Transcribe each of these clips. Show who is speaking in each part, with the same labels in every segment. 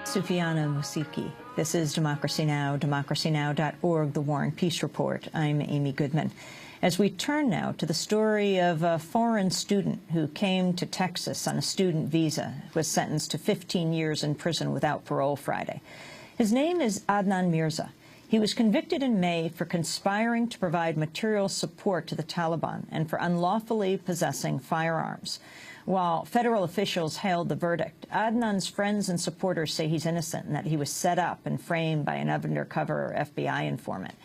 Speaker 1: Sufiana Musiki. This is Democracy Now!, democracynow.org, The War and Peace Report. I'm Amy Goodman. As we turn now to the story of a foreign student who came to Texas on a student visa, was sentenced to 15 years in prison without parole Friday. His name is Adnan Mirza. He was convicted in May for conspiring to provide material support to the Taliban and for unlawfully possessing firearms. While federal officials hailed the verdict, Adnan's friends and supporters say he's innocent and that he was set up and framed by an undercover FBI informant.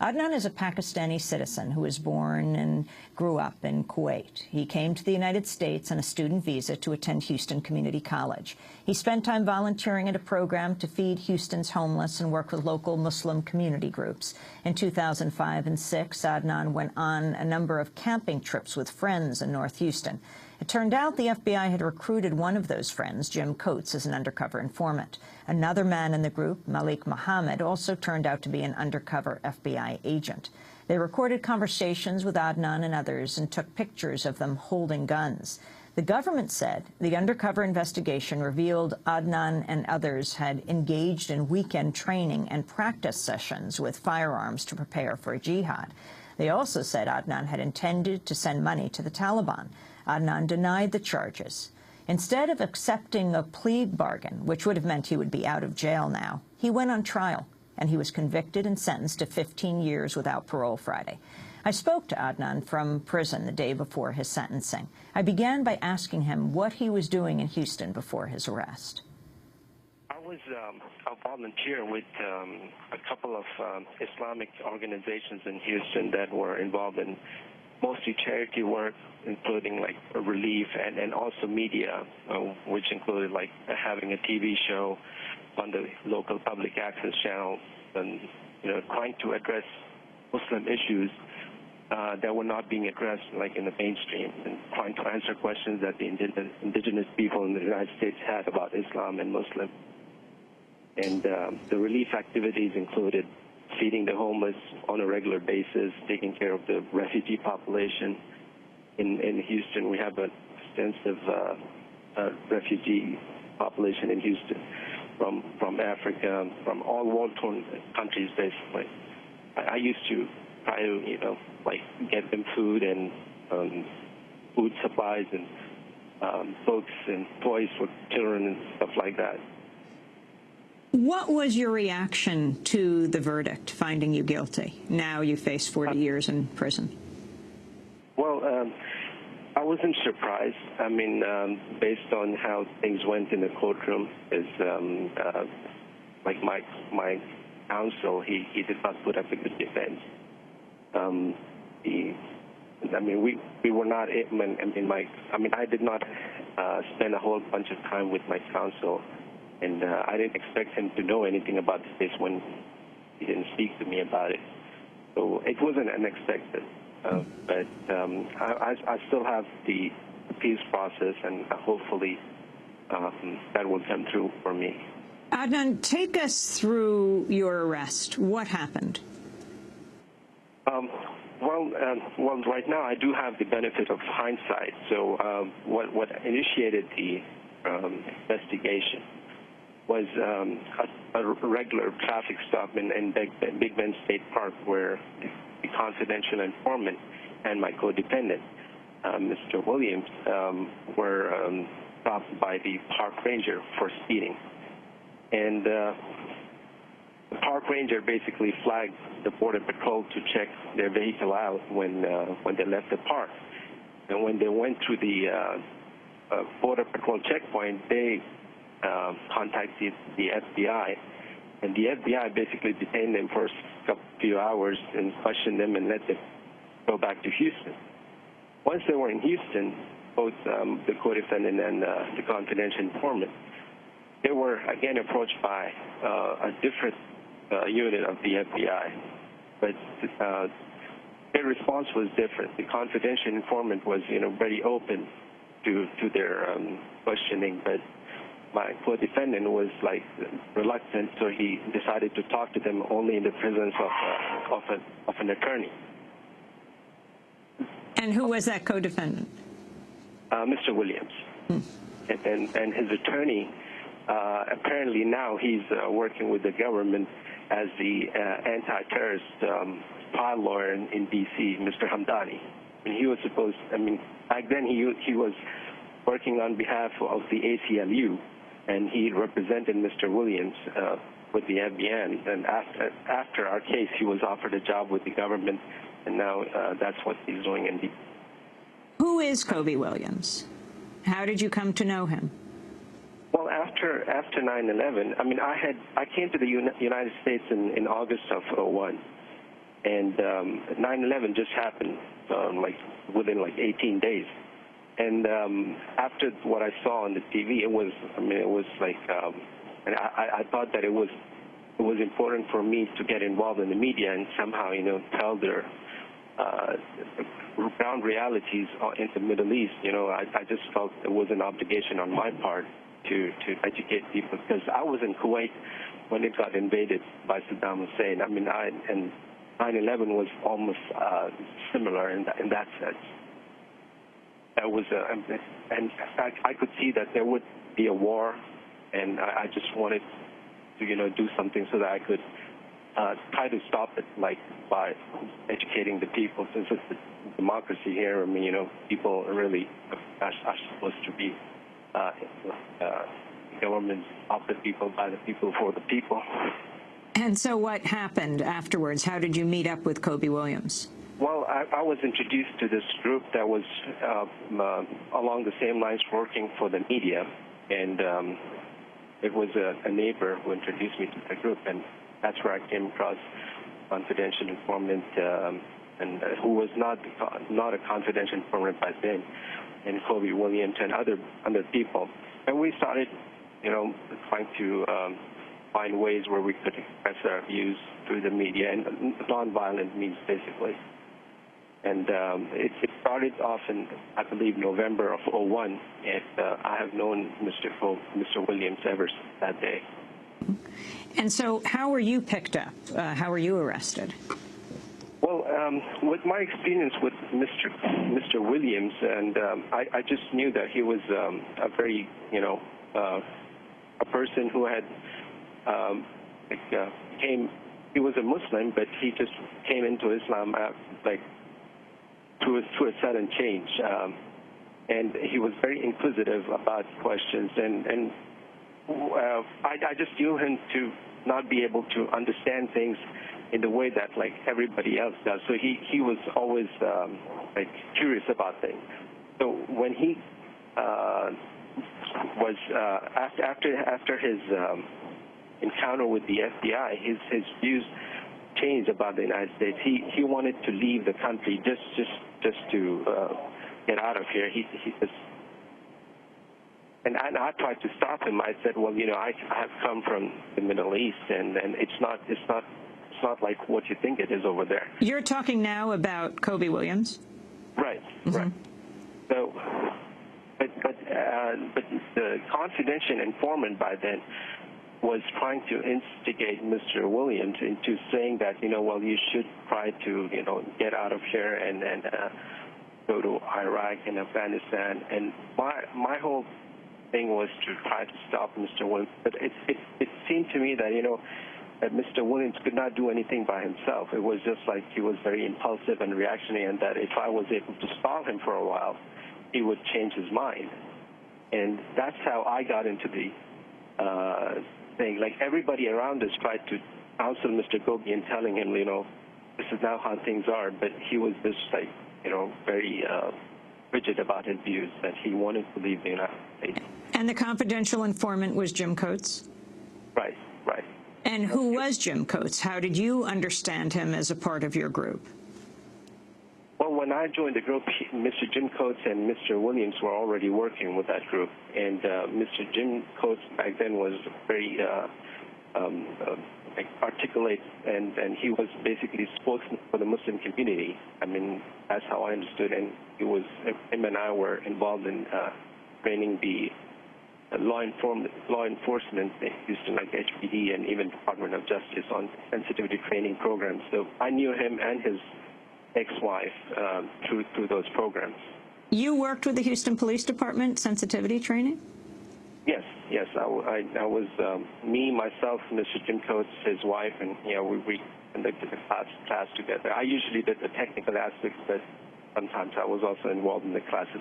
Speaker 1: Adnan is a Pakistani citizen who was born and grew up in Kuwait. He came to the United States on a student visa to attend Houston Community College. He spent time volunteering at a program to feed Houston's homeless and work with local Muslim community groups. In 2005 and 2006, Adnan went on a number of camping trips with friends in North Houston. It turned out the FBI had recruited one of those friends, Jim Coates, as an undercover informant. Another man in the group, Malik Muhammad, also turned out to be an undercover FBI agent. They recorded conversations with Adnan and others and took pictures of them holding guns. The government said the undercover investigation revealed Adnan and others had engaged in weekend training and practice sessions with firearms to prepare for a jihad. They also said Adnan had intended to send money to the Taliban. Adnan denied the charges. Instead of accepting a plea bargain, which would have meant he would be out of jail now, he went on trial, and he was convicted and sentenced to 15 years without parole Friday. I spoke to Adnan from prison the day before his sentencing. I began by asking him what he was doing in Houston before his arrest.
Speaker 2: I was a volunteer with a couple of Islamic organizations in Houston that were involved in mostly charity work, including like relief and also media, which included like having a TV show on the local public access channel and, trying to address Muslim issues that were not being addressed like in the mainstream, and trying to answer questions that the indigenous people in the United States had about Islam and Muslim. And the relief activities included feeding the homeless on a regular basis, taking care of the refugee population. In Houston, we have an extensive refugee population in Houston from Africa, from all war-torn countries, basically. I used to try to, get them food and food supplies and books and toys for children and stuff like that.
Speaker 1: What was your reaction to the verdict, finding you guilty? Now you face 40 years in prison.
Speaker 2: Well, I wasn't surprised. I mean, based on how things went in the courtroom, like my counsel, he did not put up a good defense. We were not. I did not spend a whole bunch of time with my counsel. And I didn't expect him to know anything about the case when he didn't speak to me about it. So it wasn't unexpected. But I still have the appeals process, and hopefully that will come through for me.
Speaker 1: Adnan, take us through your arrest. What happened?
Speaker 2: Well, right now I do have the benefit of hindsight. So what initiated the investigation was a regular traffic stop in Big Bend State Park, where the confidential informant and my co-defendant, Mr. Williams, were stopped by the park ranger for speeding. And the park ranger basically flagged the Border Patrol to check their vehicle out when they left the park. And when they went through the Border Patrol checkpoint, they contacted the FBI, and the FBI basically detained them for a few hours and questioned them and let them go back to Houston. Once they were in Houston, both the co-defendant and the confidential informant, they were again approached by a different unit of the FBI, but their response was different. The confidential informant was, very open to their questioning, but my co-defendant was reluctant, so he decided to talk to them only in the presence of an attorney.
Speaker 1: And who was that co-defendant?
Speaker 2: Mr. Williams. And his attorney apparently now he's working with the government as the anti-terrorist spy lawyer in D.C., Mr. Hamdani. And he was supposed, back then he was working on behalf of the ACLU, and he represented Mr. Williams with the FBI. And after our case, he was offered a job with the government, and now that's what he's doing in D.C.
Speaker 1: Who is Kobe Williams? How did you come to know him?
Speaker 2: Well, after 9/11, I came to the United States in August of 2001, and 9/11 just happened within 18 days. And after what I saw on the TV, it was and I thought that it was important for me to get involved in the media and somehow tell their ground realities in the Middle East. I just felt there was an obligation on my part to educate people, because I was in Kuwait when it got invaded by Saddam Hussein. And 9/11 was almost similar in that sense. That was, and I could see that there would be a war, and I just wanted to do something so that I could try to stop it, by educating the people. Since it's a democracy here, people really are supposed to be governments of the people, by the people, for the people.
Speaker 1: And so what happened afterwards? How did you meet up with Kobe Williams?
Speaker 2: Well, I was introduced to this group that was along the same lines, working for the media, and it was a neighbor who introduced me to the group, and that's where I came across confidential informant, and who was not a confidential informant by then, and Kobe Williams and other people. And we started, trying to find ways where we could express our views through the media, and nonviolent means, basically. And it started off in, I believe, November of 2001, and I have known Mr. Williams ever since that day.
Speaker 1: And so how were you picked up? How were you arrested?
Speaker 2: Well, with my experience with Mr. Williams, and I just knew that he was a very, a person who had he was a Muslim, but he just came into Islam through a sudden change, and he was very inquisitive about questions, and I just knew him to not be able to understand things in the way that everybody else does. So he was always curious about things. So when he was after his encounter with the FBI, his views changed about the United States. He wanted to leave the country just to get out of here. He just, and I tried to stop him. I said, well, I have come from the Middle East, and it's not like what you think it is over there.
Speaker 1: You're talking now about Kobe Williams?
Speaker 2: Right, right. So, but the confidential informant by then was trying to instigate Mr. Williams into saying that, well, you should try to, get out of here and go to Iraq and Afghanistan. And my whole thing was to try to stop Mr. Williams. But it seemed to me that, that Mr. Williams could not do anything by himself. It was just like he was very impulsive and reactionary, and that if I was able to stall him for a while, he would change his mind. And that's how I got into the thing. Everybody around us tried to counsel Mr. Kobe and telling him, this is now how things are, but he was just very rigid about his views, that he wanted to leave the United States.
Speaker 1: And the confidential informant was Jim Coates?
Speaker 2: Right, right.
Speaker 1: And who was Jim Coates? How did you understand him as a part of your group?
Speaker 2: Well, when I joined the group, Mr. Jim Coates and Mr. Williams were already working with that group. And Mr. Jim Coates back then was very articulate, and he was basically spokesman for the Muslim community. That's how I understood. And him and I were involved in training the law enforcement in Houston, like HPD and even Department of Justice, on sensitivity training programs. So I knew him and his ex-wife through those programs.
Speaker 1: You worked with the Houston Police Department sensitivity training?
Speaker 2: Yes, yes. I was me, myself, Mr. Jim Coates, his wife, and we conducted the class together. I usually did the technical aspects, but sometimes I was also involved in the classes.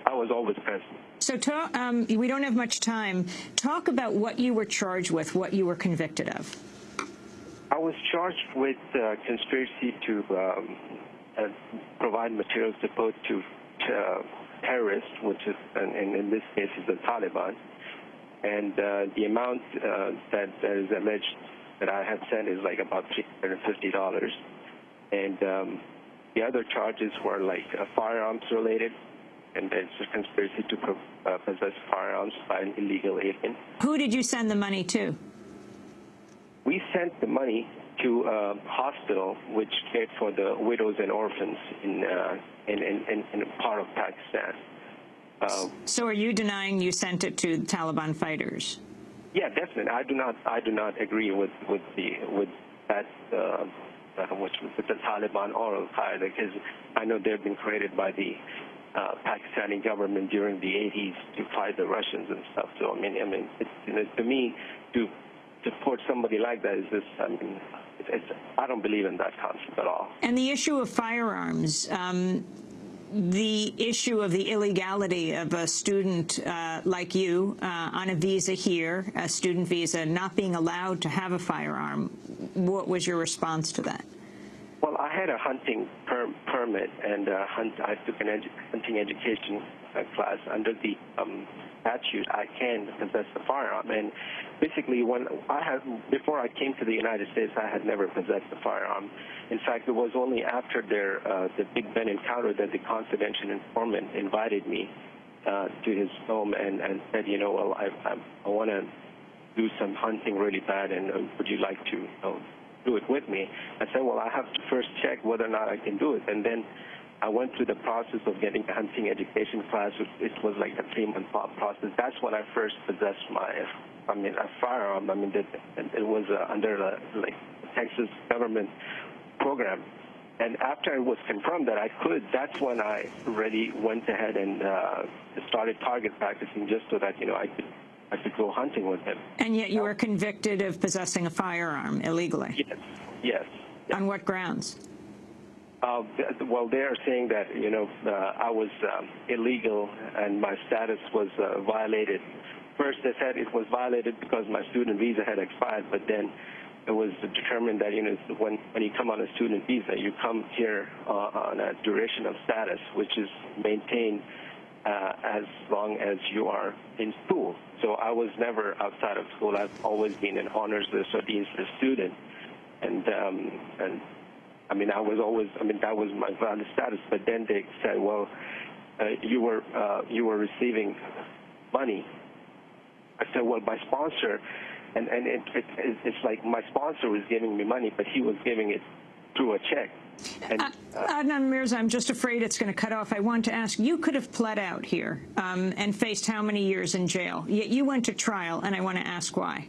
Speaker 2: I was always present.
Speaker 1: So we don't have much time. Talk about what you were charged with, what you were convicted of.
Speaker 2: I was charged with conspiracy to provide materials to terrorists, which is, in this case, is the Taliban. And the amount that is alleged that I have sent is like about $350. And the other charges were like firearms related, and it's a conspiracy to possess firearms by an illegal alien.
Speaker 1: Who did you send the money to?
Speaker 2: We sent the money to a hospital which cared for the widows and orphans in a part of Pakistan.
Speaker 1: So are you denying you sent it to Taliban fighters?
Speaker 2: Yeah, definitely. I do not agree with that with the Taliban or Al-Qaeda, because I know they've been created by the Pakistani government during the 80s to fight the Russians and stuff. So I mean, to me, to support somebody like that is just, I don't believe in that concept at all.
Speaker 1: And the issue of firearms, the issue of the illegality of a student like you on a visa here, a student visa, not being allowed to have a firearm, what was your response to that?
Speaker 2: Well, I had a hunting permit, and I took an hunting education class. Under the statute, I can possess a firearm. And basically, before I came to the United States, I had never possessed a firearm. In fact, it was only after the Big Ben encounter that the confidential informant invited me to his home and said, well, I want to do some hunting really bad, and would you like to do it with me? I said, well, I have to first check whether or not I can do it. And then I went through the process of getting a hunting education class. It was like a 3-month process. That's when I first possessed a firearm. It was under the Texas government program. And after it was confirmed that I could, that's when I really went ahead and started target practicing, just so that I could go hunting with him.
Speaker 1: And yet you were convicted of possessing a firearm illegally?
Speaker 2: Yes. Yes.
Speaker 1: On what grounds?
Speaker 2: Well, they are saying that, I was illegal and my status was violated. First, they said it was violated because my student visa had expired, but then it was determined that, when you come on a student visa, you come here on a duration of status, which is maintained as long as you are in school. So I was never outside of school. I've always been an honors list or Dean's list student. And I was always, that was my valid status. But then they said, well, you were receiving money. I said, well, my sponsor, and it's like my sponsor was giving me money, but he was giving it through a check.
Speaker 1: Adnan Mirza, I'm just afraid it's going to cut off. I want to ask, you could have pled out here and faced how many years in jail? Yet you went to trial, and I want to ask why.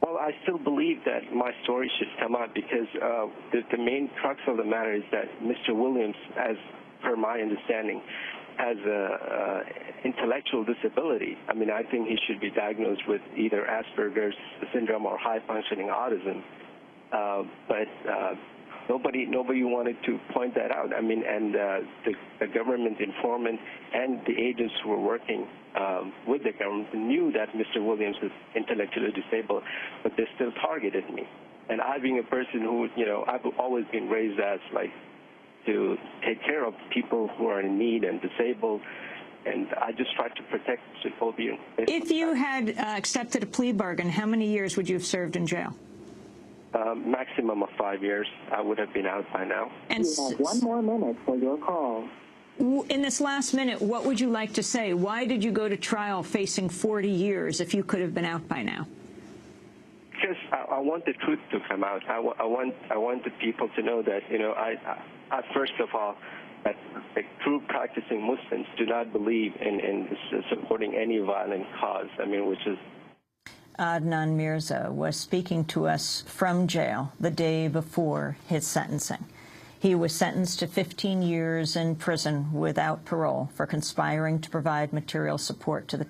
Speaker 2: Well, I still believe that my story should come out because the main crux of the matter is that Mr. Williams, as per my understanding, has an intellectual disability. I think he should be diagnosed with either Asperger's syndrome or high-functioning autism. But nobody wanted to point that out. And the government informant and the agents who were working with the government knew that Mr. Williams is intellectually disabled, but they still targeted me. And I, being a person who, I've always been raised as to take care of people who are in need and disabled, and I just tried to protect people.
Speaker 1: If you had accepted a plea bargain, how many years would you have served in jail?
Speaker 2: Maximum of 5 years. I would have been out by now.
Speaker 1: And
Speaker 3: you have 1 more minute for your call.
Speaker 1: In this last minute, what would you like to say? Why did you go to trial facing 40 years if you could have been out by now?
Speaker 2: Because I want the truth to come out. I want the people to know that, I first of all, that true practicing Muslims do not believe in supporting any violent cause, which is...
Speaker 1: Adnan Mirza was speaking to us from jail the day before his sentencing. He was sentenced to 15 years in prison without parole for conspiring to provide material support to the